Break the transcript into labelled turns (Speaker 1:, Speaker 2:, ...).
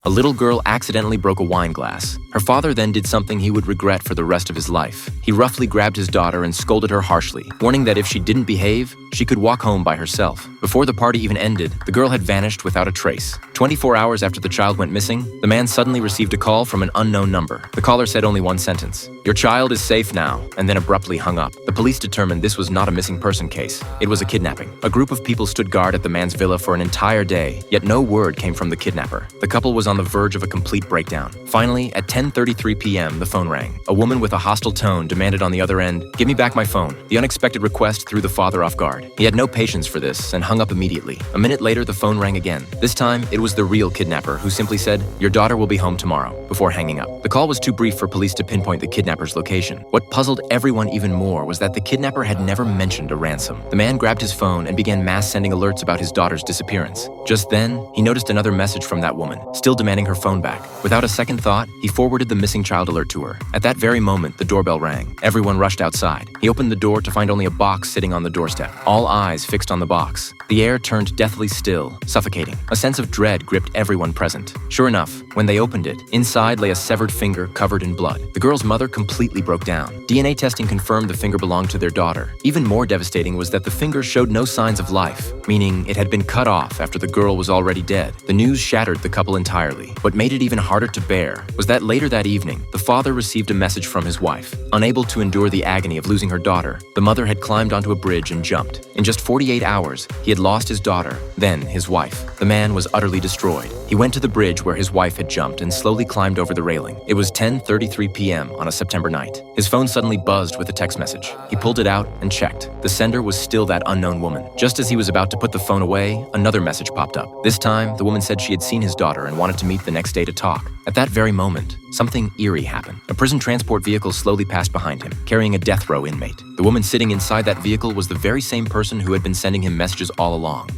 Speaker 1: A little girl accidentally broke a wine glass. Her father then did something he would regret for the rest of his life. He roughly grabbed his daughter and scolded her harshly, warning that if she didn't behave, she could walk home by herself. Before the party even ended, the girl had vanished without a trace. 24 hours after the child went missing, the man suddenly received a call from an unknown number. The caller said only one sentence: "Your child is safe now," and then abruptly hung up. The police determined this was not a missing person case. It was a kidnapping. A group of people stood guard at the man's villa for an entire day, yet no word came from the kidnapper. The couple was on the verge of a complete breakdown. Finally, at 10:33 p.m., the phone rang. A woman with a hostile tone demanded on the other end, "Give me back my phone." The unexpected request threw the father off guard. He had no patience for this and hung up immediately. A minute later, the phone rang again. This time, it was the real kidnapper who simply said, "Your daughter will be home tomorrow," before hanging up. The call was too brief for police to pinpoint the kidnapper's location. What puzzled everyone even more was that the kidnapper had never mentioned a ransom. The man grabbed his phone and began mass sending alerts about his daughter's disappearance. Just then, he noticed another message from that woman, still demanding her phone back. Without a second thought, he forwarded the missing child alert to her. At that very moment, the doorbell rang. Everyone rushed outside. He opened the door to find only a box sitting on the doorstep, all eyes fixed on the box. The air turned deathly still, suffocating. A sense of dread gripped everyone present. Sure enough, when they opened it, inside lay a severed finger covered in blood. The girl's mother completely broke down. DNA testing confirmed the finger belonged to their daughter. Even more devastating was that the finger showed no signs of life, meaning it had been cut off after the girl was already dead. The news shattered the couple entirely. What made it even harder to bear was that later that evening, the father received a message from his wife. Unable to endure the agony of losing her daughter, the mother had climbed onto a bridge and jumped. In just 48 hours, he had lost his daughter, then his wife. The man was utterly destroyed. He went to the bridge where his wife had jumped and slowly climbed over the railing. It was 10:33 p.m. on a September night. His phone suddenly buzzed with a text message. He pulled it out and checked. The sender was still that unknown woman. Just as he was about to put the phone away, another message popped up. This time, the woman said she had seen his daughter and wanted to meet the next day to talk. At that very moment, something eerie happened. A prison transport vehicle slowly passed behind him, carrying a death row inmate. The woman sitting inside that vehicle was the very same person who had been sending him messages all along.